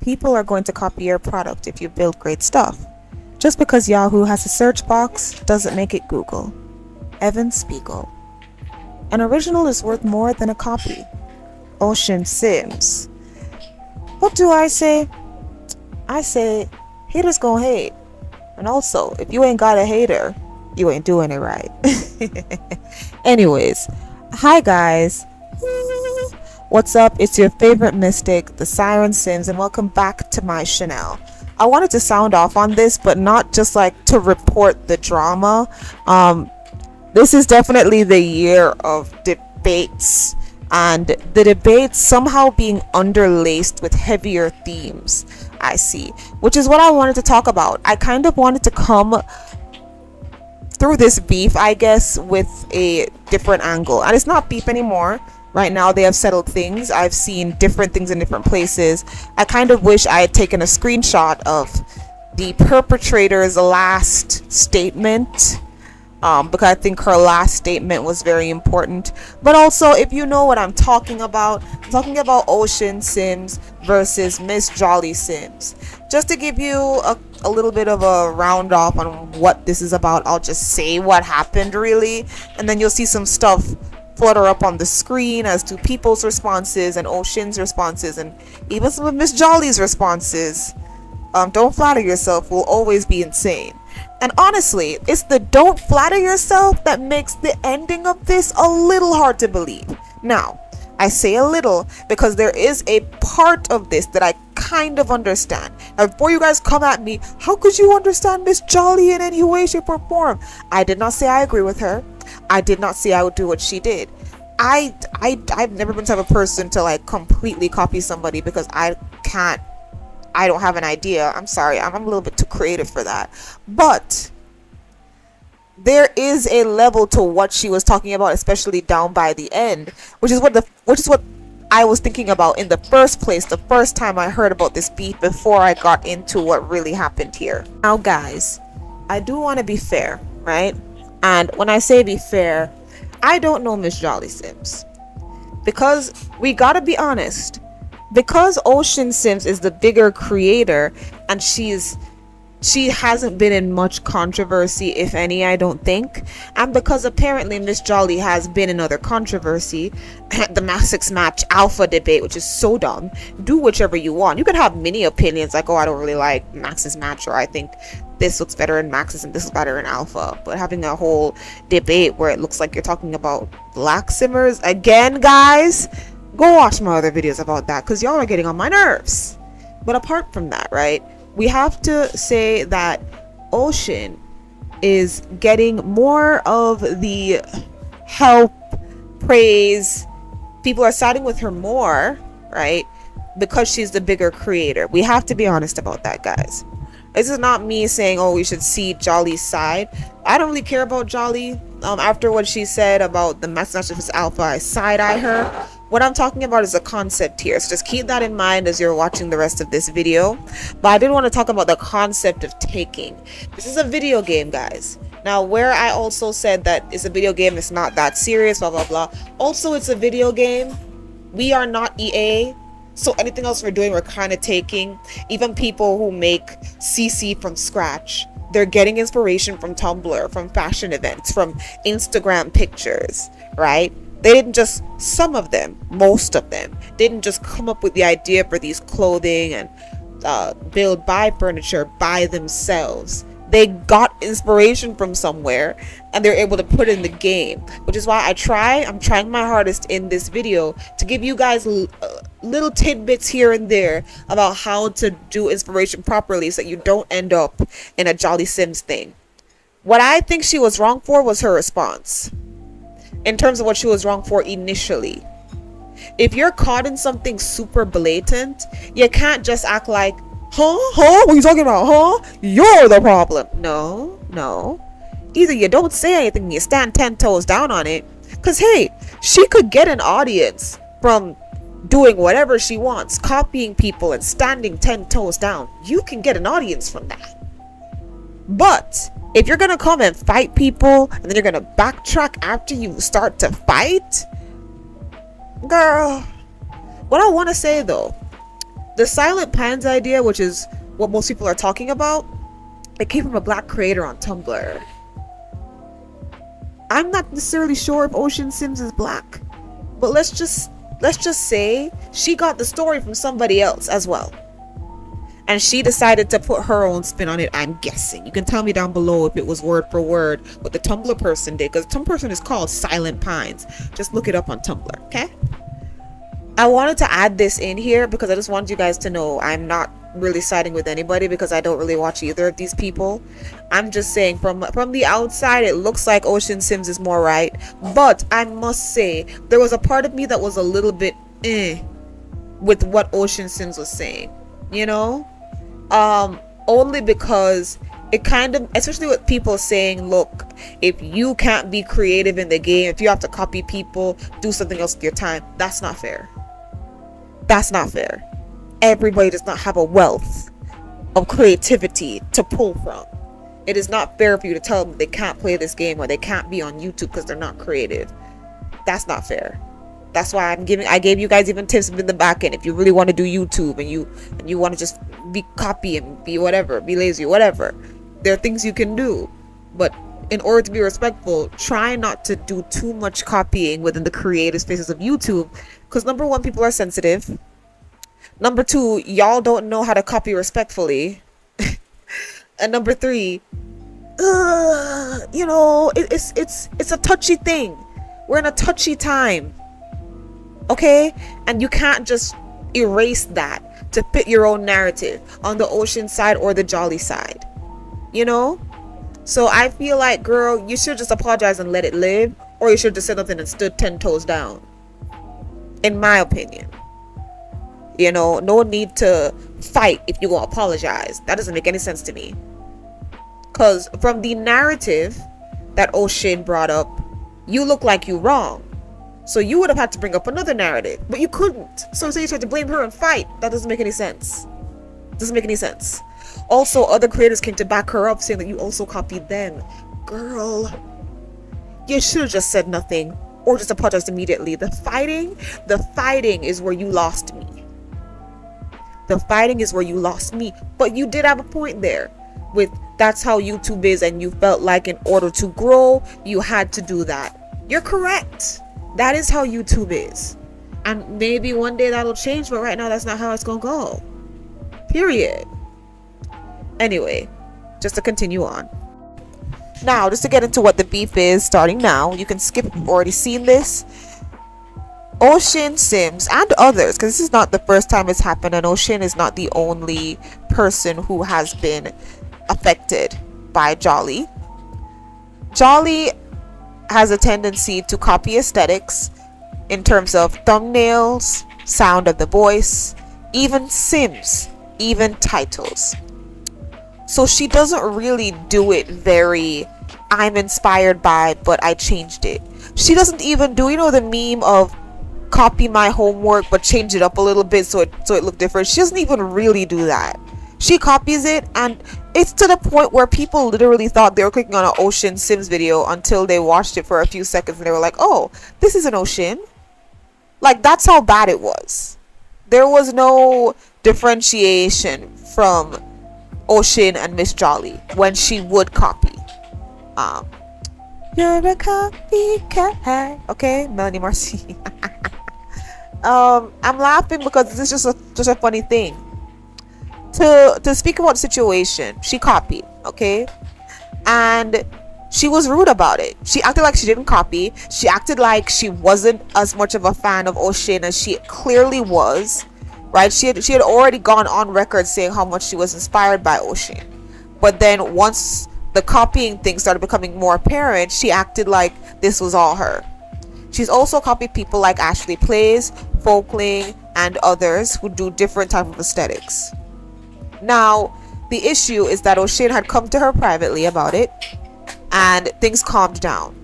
People are going to copy your product if you build great stuff. Just because Yahoo has a search box doesn't make it Google. Evan Spiegel. An original is worth more than a copy. Oshinsims. What do I say? I say, haters gon' hate. And also, if you ain't got a hater, you ain't doing it right. Anyways, hi guys. What's up? It's your favorite mystic, the Siren Sims, and welcome back to my channel. I wanted to sound off on this, but not just like to report the drama. This is definitely the year of debates, and the debates somehow being underlaced with heavier themes, I see, which is what I wanted to talk about. I kind of wanted to come through this beef, I guess, with a different angle, and it's not beef anymore. Right now they have settled things. I've seen different things in different places. I kind of wish I had taken a screenshot of the perpetrator's last statement, because I think her last statement was very important. But also, if you know what I'm talking about Oshinsims versus Miss Jolly Sims. Just to give you a little bit of a round off on what this is about, I'll just say what happened really, and then you'll see some stuff flutter up on the screen as to people's responses and Oshin's responses and even some of Miss Jolly's responses. Don't flatter yourself will always be insane. And honestly, it's the don't flatter yourself that makes the ending of this a little hard to believe. Now, I say a little because there is a part of this that I kind of understand. Now, before you guys come at me, how could you understand Miss Jolly in any way, shape, or form? I did not say I agree with her. I did not say I would do what she did. I've never been the type of person to like completely copy somebody because I don't have an idea. I'm sorry, I'm a little bit too creative for that. But there is a level to what she was talking about, especially down by the end, which is what I was thinking about in the first place, the first time I heard about this beef before I got into what really happened here. Now guys, I do want to be fair, right? And when I say be fair, I don't know Miss Jolly Sims. Because we gotta be honest. Because Oshinsims is the bigger creator and she hasn't been in much controversy, if any, I don't think. And because apparently Miss Jolly has been in other controversy, the Max's Match Alpha debate, which is so dumb. Do whichever you want. You could have many opinions like, oh, I don't really like Max's Match, or I think this looks better in Max's and this is better in Alpha. But having a whole debate where it looks like you're talking about black simmers, again, guys, go watch my other videos about that because y'all are getting on my nerves. But apart from that, right, we have to say that Oshin is getting more of the help, praise. People are siding with her more, right, because she's the bigger creator. We have to be honest about that, guys. This is not me saying, oh, we should see Jolly's side. I don't really care about Jolly. After what she said about the Max's Match Alpha, I side-eye her. What I'm talking about is a concept here, so just keep that in mind as you're watching the rest of this video. But I did want to talk about the concept of taking. This is a video game, guys. Now, where I also said that it's a video game, it's not that serious, blah, blah, blah. Also, it's a video game. We are not EA. So anything else we're doing, we're kind of taking. Even people who make CC from scratch, they're getting inspiration from Tumblr, from fashion events, from Instagram pictures, right? They didn't just, some of them, most of them, didn't just come up with the idea for these clothing and buy furniture by themselves. They got inspiration from somewhere and they're able to put it in the game, which is why I'm trying my hardest in this video to give you guys little tidbits here and there about how to do inspiration properly so that you don't end up in a Jolly Sims thing. What I think she was wrong for was her response. In terms of what she was wrong for initially. If you're caught in something super blatant, you can't just act like, what are you talking about, You're the problem. No. Either you don't say anything and you stand 10 toes down on it, because hey, she could get an audience from doing whatever she wants, copying people and standing 10 toes down. You can get an audience from that. But if you're gonna come and fight people and then you're gonna backtrack after you start to fight, girl, what I want to say though, The Silent Pans idea, which is what most people are talking about, it came from a black creator on Tumblr. I'm not necessarily sure if Oshinsims is black, but let's just say she got the story from somebody else as well. And she decided to put her own spin on it, I'm guessing. You can tell me down below if it was word for word what the Tumblr person did, because the Tumblr person is called Silent Pines. Just look it up on Tumblr, okay? I wanted to add this in here because I just wanted you guys to know I'm not really siding with anybody because I don't really watch either of these people. I'm just saying from the outside it looks like Oshinsims is more right, but I must say there was a part of me that was a little bit with what Oshinsims was saying, you know? Only because it kind of, especially with people saying, look, if you can't be creative in the game, if you have to copy people, do something else with your time, that's not fair. That's not fair. Everybody does not have a wealth of creativity to pull from. It is not fair for you to tell them they can't play this game or they can't be on YouTube because they're not creative. That's not fair. That's why I gave you guys even tips in the back end. If you really want to do YouTube and you want to just be copy and be whatever, be lazy, whatever, there are things you can do. But in order to be respectful, try not to do too much copying within the creative spaces of YouTube, because number one, people are sensitive. Number two, y'all don't know how to copy respectfully. And number three, you know, it's a touchy thing. We're in a touchy time. Okay? And you can't just erase that to fit your own narrative on the Ocean side or the Jolly side. You know? So I feel like, girl, you should just apologize and let it live, or you should just said nothing and stood 10 toes down. In my opinion. You know, no need to fight if you gonna apologize. That doesn't make any sense to me. Because from the narrative that Oshin brought up, you look like you wrong. So you would have had to bring up another narrative, but you couldn't. So you tried to blame her and fight. That doesn't make any sense. Doesn't make any sense. Also, other creators came to back her up, saying that you also copied them. Girl, you should have just said nothing or just apologized immediately. The fighting is where you lost me. The fighting is where you lost me. But you did have a point there with that's how YouTube is, and you felt like in order to grow, you had to do that. You're correct. That is how YouTube is. And maybe one day that'll change, but right now that's not how it's gonna go. Period. Anyway, just to continue on. Now, just to get into what the beef is starting now, you can skip if you've already seen this. Oshinsims and others, because this is not the first time it's happened, and Oshin is not the only person who has been affected by Jolly. Jolly has a tendency to copy aesthetics in terms of thumbnails, sound of the voice, even sims, even titles. So she doesn't really do it very, I'm inspired by, but I changed it. She doesn't even do, you know, the meme of copy my homework but change it up a little bit so it looked different. She doesn't even really do that. She copies it, and it's to the point where people literally thought they were clicking on an Oshinsims video until they watched it for a few seconds and they were like, oh, this is an Oshin. Like, that's how bad it was. There was no differentiation from Oshin and Miss Jolly when she would copy. You're a copycat. Okay, Melanie Marcy. I'm laughing because this is just a funny thing. To speak about the situation, she copied, okay? And she was rude about it. She acted like she didn't copy. She acted like she wasn't as much of a fan of Oshin as she clearly was, right? She had already gone on record saying how much she was inspired by Oshin. But then once the copying thing started becoming more apparent, she acted like this was all her. She's also copied people like Ashley Plays, Folkling, and others who do different type of aesthetics. Now, the issue is that Oshin had come to her privately about it, and things calmed down.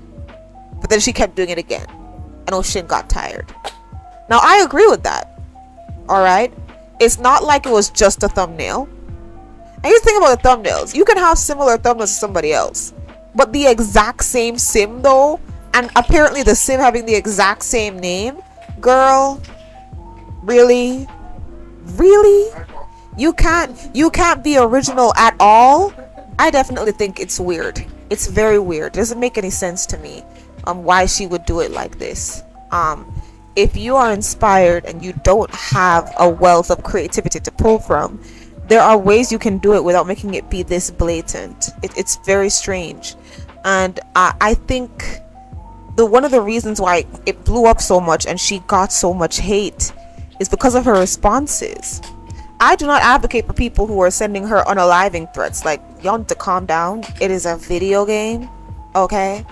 But then she kept doing it again, and Oshin got tired. Now, I agree with that. Alright? It's not like it was just a thumbnail. And here's the thing about the thumbnails. You can have similar thumbnails to somebody else, but the exact same sim though, and apparently the sim having the exact same name, girl, really? Really? You can't be original at all? I definitely think it's weird. It's very weird. It doesn't make any sense to me why she would do it like this. If you are inspired and you don't have a wealth of creativity to pull from, there are ways you can do it without making it be this blatant. It's very strange. And I think one of the reasons why it blew up so much and she got so much hate is because of her responses. I do not advocate for people who are sending her unaliving threats. Like, y'all need to calm down. It is a video game, okay?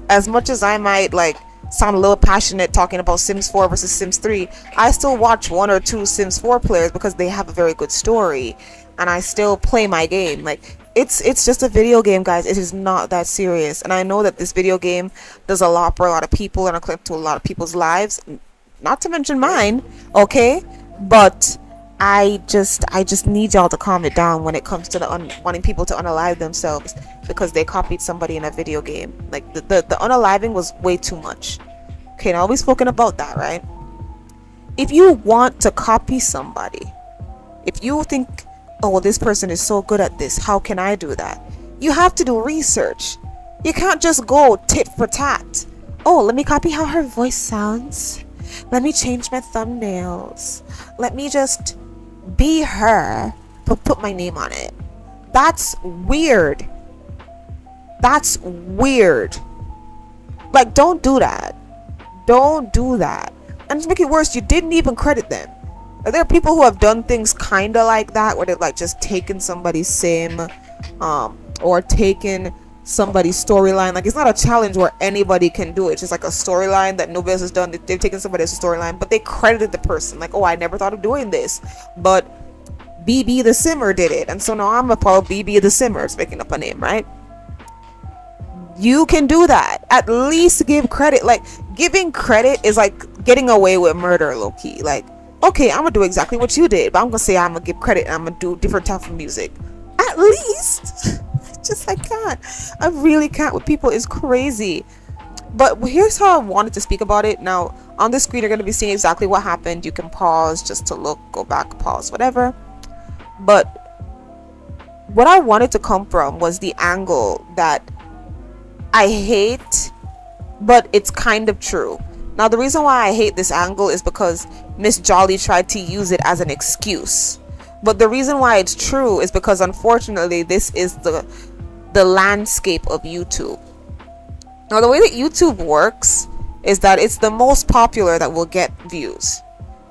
As much as I might like sound a little passionate talking about Sims 4 versus Sims 3, I still watch one or two Sims 4 players because they have a very good story, and I still play my game. Like, it's just a video game, guys. It is not that serious. And I know that this video game does a lot for a lot of people and connect to a lot of people's lives, not to mention mine, okay? But I just need y'all to calm it down when it comes to wanting people to unalive themselves because they copied somebody in a video game. Like, the unaliving was way too much. Okay, now we've spoken about that, right? If you want to copy somebody, if you think, oh, this person is so good at this, how can I do that? You have to do research. You can't just go tit for tat. Oh, let me copy how her voice sounds. Let me change my thumbnails. Let me just be her, but put my name on it. That's weird. That's weird. Like, don't do that. Don't do that. And to make it worse, you didn't even credit them. There are people who have done things kind of like that, where they've like just taken somebody's sim, or taken somebody's storyline. Like, it's not a challenge where anybody can do it. It's just like a storyline that nobody else has done. They've taken somebody else's storyline, but they credited the person. Like, oh, I never thought of doing this, but BB the Simmer did it, and so now I'm a Paul BB the Simmer. It's making up a name, right? You can do that. At least give credit. Like, giving credit is like getting away with murder, low key. Like, okay, I'm gonna do exactly what you did, but I'm gonna say I'm gonna give credit and I'm gonna do different type of music. At least. Just, I can't. I really can't with people. It's crazy. But here's how I wanted to speak about it. Now, on the screen, you're going to be seeing exactly what happened. You can pause just to look, go back, pause, whatever. But what I wanted to come from was the angle that I hate, but it's kind of true. Now, the reason why I hate this angle is because Miss Jolly tried to use it as an excuse. But the reason why it's true is because, unfortunately, this is the landscape of YouTube. Now, the way that YouTube works is that it's the most popular that will get views.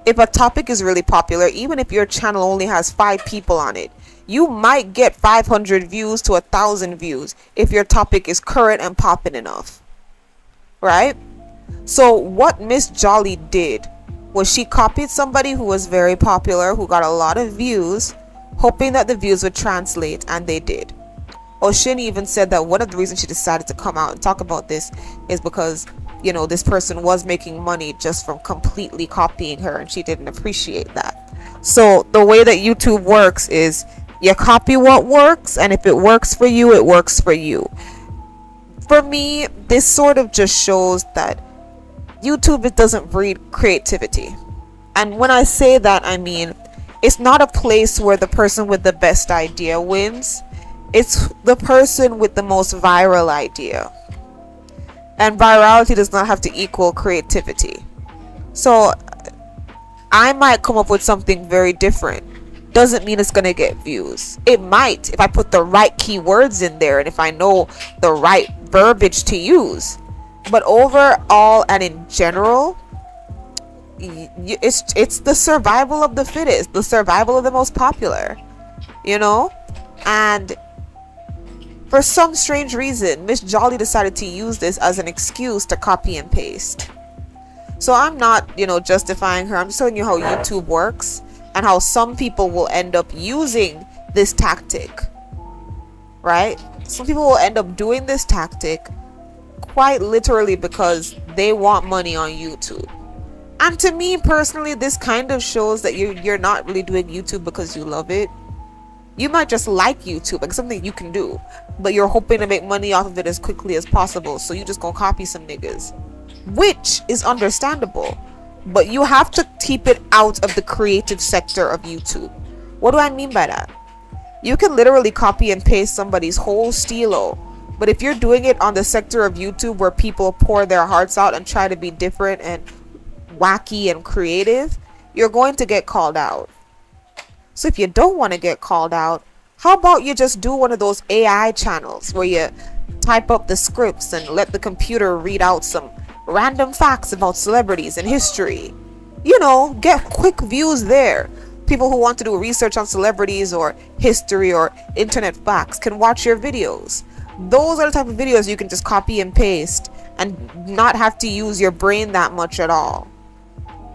If a topic is really popular, even if your channel only has 5 people on it, you might get 500 views to 1,000 views if your topic is current and popping enough, right? So what Miss Jolly did was she copied somebody who was very popular, who got a lot of views, hoping that the views would translate, and they did. Oshin even said that one of the reasons she decided to come out and talk about this is because, you know, this person was making money just from completely copying her, and she didn't appreciate that. So the way that YouTube works is you copy what works, and if it works for you, it works for you. For me, this sort of just shows that YouTube, it doesn't breed creativity. And when I say that, I mean, it's not a place where the person with the best idea wins. It's the person with the most viral idea. And virality does not have to equal creativity. So I might come up with something very different. Doesn't mean it's gonna get views. It might if I put the right keywords in there and if I know the right verbiage to use. But overall and in general, it's the survival of the fittest, the survival of the most popular, you know. And for some strange reason, Miss Jolly decided to use this as an excuse to copy and paste. So I'm not, you know, justifying her. I'm just telling you how YouTube works and how some people will end up using this tactic, right? Some people will end up doing this tactic quite literally because they want money on YouTube. And to me personally, this kind of shows that you're not really doing YouTube because you love it. You might just like YouTube, like something you can do, but you're hoping to make money off of it as quickly as possible, so you just gonna copy some niggas, which is understandable. but you have to keep it out of the creative sector of YouTube. What do I mean by that? You can literally copy and paste somebody's whole stilo, but if you're doing it on the sector of YouTube where people pour their hearts out and try to be different and wacky and creative, you're going to get called out. So if you don't want to get called out, how about you just do one of those AI channels where you type up the scripts and let the computer read out some random facts about celebrities and history? You know, get quick views there. People who want to do research on celebrities or history or internet facts can watch your videos. Those are the type of videos you can just copy and paste and not have to use your brain that much at all.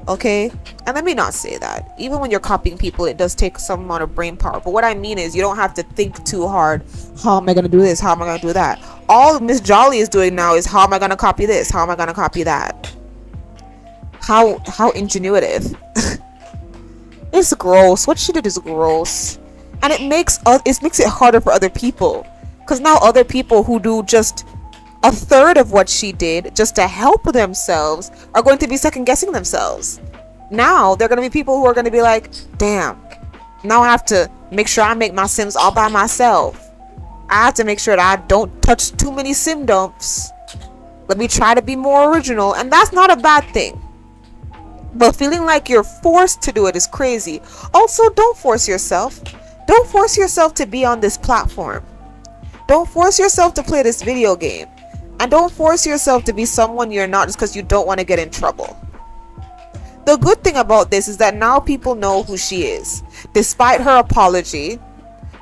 Okay? And let me not say that. Even when you're copying people, it does take some amount of brain power. But what I mean is you don't have to think too hard. How am I going to do this? How am I going to do that? All Miss Jolly is doing now is how am I going to copy this? How am I going to copy that? How ingenuitive. It's gross. What she did is gross. And it makes it harder for other people. Because now other people who do just a third of what she did just to help themselves are going to be second guessing themselves. Now they're going to be people who are going to be like, damn, now I have to make sure I make my Sims all by myself. I have to make sure that I don't touch too many Sim dumps. Let me try to be more original. And that's not a bad thing. But feeling like you're forced to do it is crazy. Also, don't force yourself. Don't force yourself to be on this platform. Don't force yourself to play this video game. And don't force yourself to be someone you're not just because you don't want to get in trouble. The good thing about this is that now people know who she is. Despite her apology,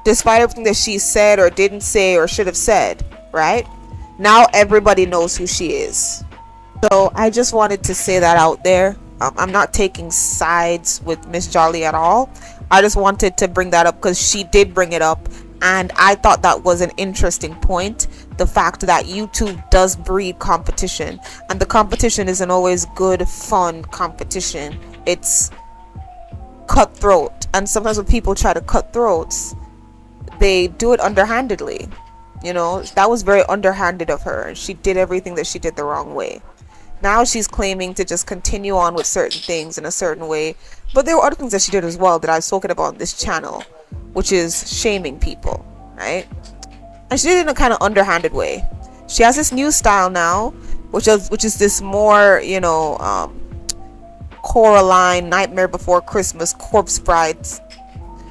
despite everything that she said or didn't say or should have said, right? Now everybody knows who she is. So I just wanted to say that out there. I'm not taking sides with Miss Jolly at all. I just wanted to bring that up because she did bring it up. And I thought that was an interesting point. The fact that YouTube does breed competition. And the competition isn't always good, fun competition. It's cutthroat. And sometimes when people try to cut throats, they do it underhandedly. You know, that was very underhanded of her. And she did everything that she did the wrong way. Now she's claiming to just continue on with certain things in a certain way. But there were other things that she did as well that I've spoken about on this channel, which is shaming people, right? And she did it in a kind of underhanded way. She has this new style now, which is this more, you know, Coraline, Nightmare Before Christmas, Corpse Bride,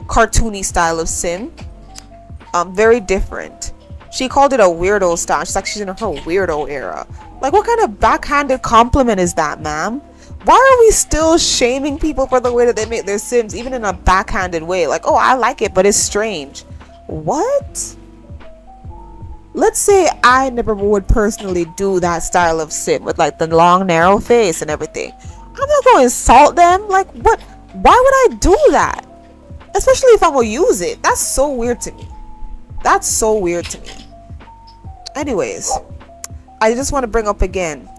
cartoony style of sim. Very different. She called it a weirdo style. She's like she's in her weirdo era. Like, what kind of backhanded compliment is that, ma'am? Why are we still shaming people for the way that they make their Sims, even in a backhanded way? Like, oh, I like it, but it's strange. What? Let's say I never would personally do that style of Sim with like the long, narrow face and everything. I'm not going to insult them. Like, what? Why would I do that? Especially if I'm going to use it. That's so weird to me. That's so weird to me. Anyways, I just want to bring up again,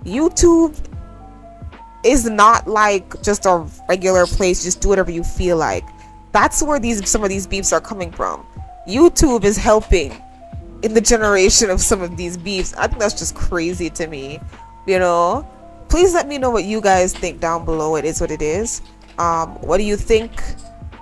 YouTube is not like just a regular place, just do whatever you feel like. That's where some of these beefs are coming from. YouTube is helping in the generation of some of these beefs. I think that's just crazy to me. You know, please let me know what you guys think down below. It is what it is. What do you think?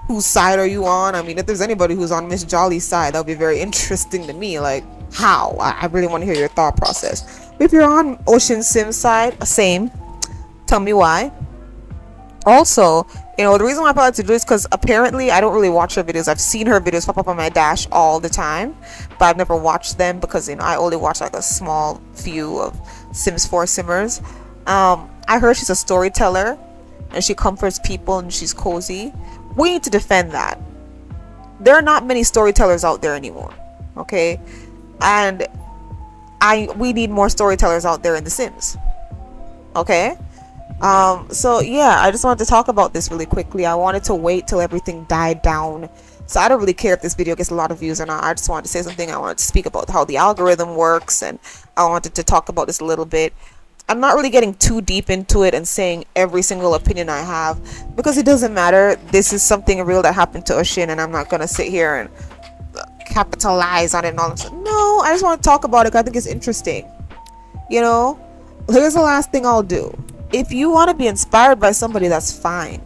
Whose side are you on? I mean, if there's anybody who's on Miss Jolly's side, that would be very interesting to me. Like, how? I really want to hear your thought process. If you're on Oshinsims' side, same. Tell me why. Also, you know, the reason why I like to do this because apparently I don't really watch her videos. I've seen her videos pop up on my dash all the time, but I've never watched them because, you know, I only watch like a small few of Sims 4 simmers. I heard she's a storyteller and she comforts people and she's cozy. We need to defend that. There are not many storytellers out there anymore, okay? And we need more storytellers out there in The Sims, okay? So yeah, I just wanted to talk about this really quickly. I wanted to wait till everything died down. So I don't really care if this video gets a lot of views or not. I just wanted to say something. I wanted to speak about how the algorithm works, and I wanted to talk about this a little bit. I'm not really getting too deep into it and saying every single opinion I have because it doesn't matter. This is something real that happened to Oshin, and I'm not gonna sit here and capitalize on it and all that. No, I just want to talk about it because I think it's interesting. You know, here's the last thing I'll do. If you want to be inspired by somebody, that's fine,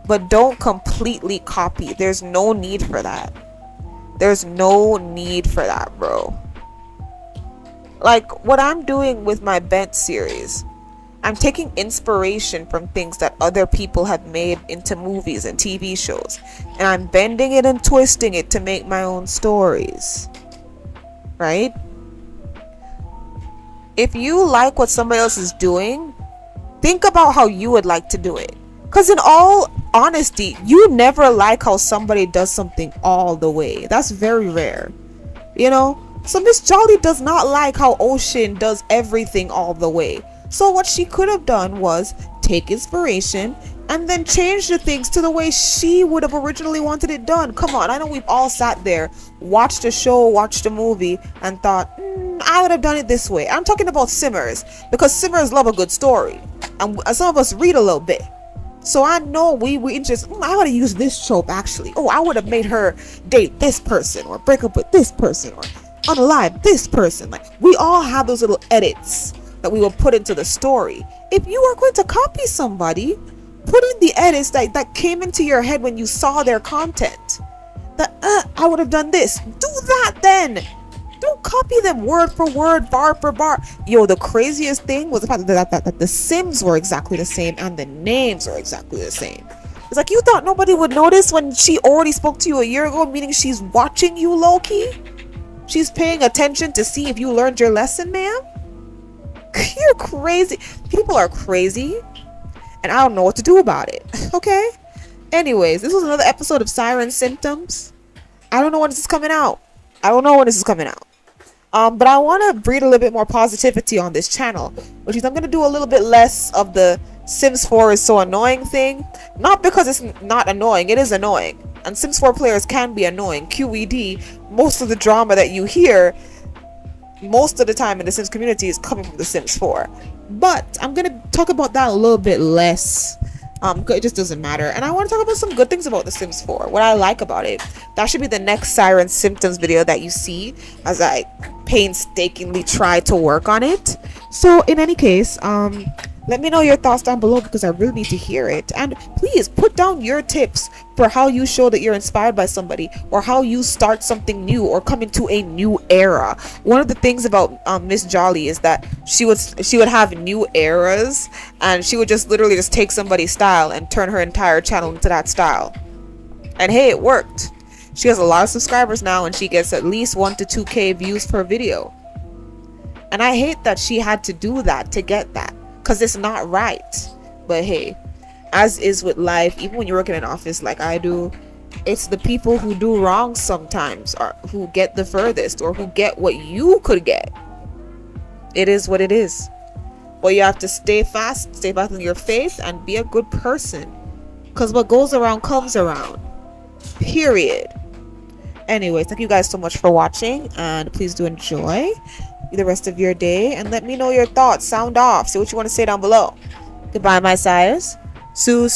but don't completely copy. There's no need for that. There's no need for that, bro. Like what I'm doing with my Bent series, I'm taking inspiration from things that other people have made into movies and TV shows, and I'm bending it and twisting it to make my own stories. Right? If you like what somebody else is doing, think about how you would like to do it. Because in all honesty, you never like how somebody does something all the way. That's very rare. You know? So Miss Jolly does not like how Ocean does everything all the way. So what she could have done was take inspiration and then change the things to the way she would have originally wanted it done. Come on, I know we've all sat there, watched a show, watched a movie, and thought, I would have done it this way. I'm talking about Simmers, because Simmers love a good story, and some of us read a little bit. So I know we just, I would have used this trope actually. Oh, I would have made her date this person, or break up with this person, or unalive this person. Like, we all have those little edits that we will put into the story. If you are going to copy somebody, put in the edits that came into your head when you saw their content. That I would have done this. Do that then. Don't copy them word for word, bar for bar. Yo, the craziest thing was the fact that the Sims were exactly the same and the names were exactly the same. It's like, you thought nobody would notice when she already spoke to you a year ago, meaning she's watching you low-key? She's paying attention to see if you learned your lesson, ma'am? You're crazy. People are crazy, and I don't know what to do about it. Okay? Anyways, this was another episode of Siren Simtoms. I don't know when this is coming out. But I want to breed a little bit more positivity on this channel, which is I'm going to do a little bit less of the Sims 4 is so annoying thing. Not because it's not annoying. It is annoying. And Sims 4 players can be annoying. QED, most of the drama that you hear most of the time in the Sims community is coming from the Sims 4. But I'm going to talk about that a little bit less. It just doesn't matter. And I want to talk about some good things about the Sims 4, what I like about it. That should be the next Siren Symptoms video that you see as I painstakingly try to work on it. So in any case, let me know your thoughts down below, because I really need to hear it. And please put down your tips for how you show that you're inspired by somebody, or how you start something new or come into a new era. One of the things about Miss Jolly is that she would have new eras, and she would just literally just take somebody's style and turn her entire channel into that style. And hey, it worked. She has a lot of subscribers now, and she gets at least 1 to 2K views per video. And I hate that she had to do that to get that, because it's not right. But hey, as is with life, even when you work in an office like I do, it's the people who do wrong sometimes or who get the furthest, or who get what you could get. It is what it is. But you have to stay fast in your faith, and be a good person, because what goes around comes around. Period. Anyways, thank you guys so much for watching, and please do enjoy the rest of your day, and let me know your thoughts. Sound off. Say what you want to say down below. Goodbye, my sires. Sue.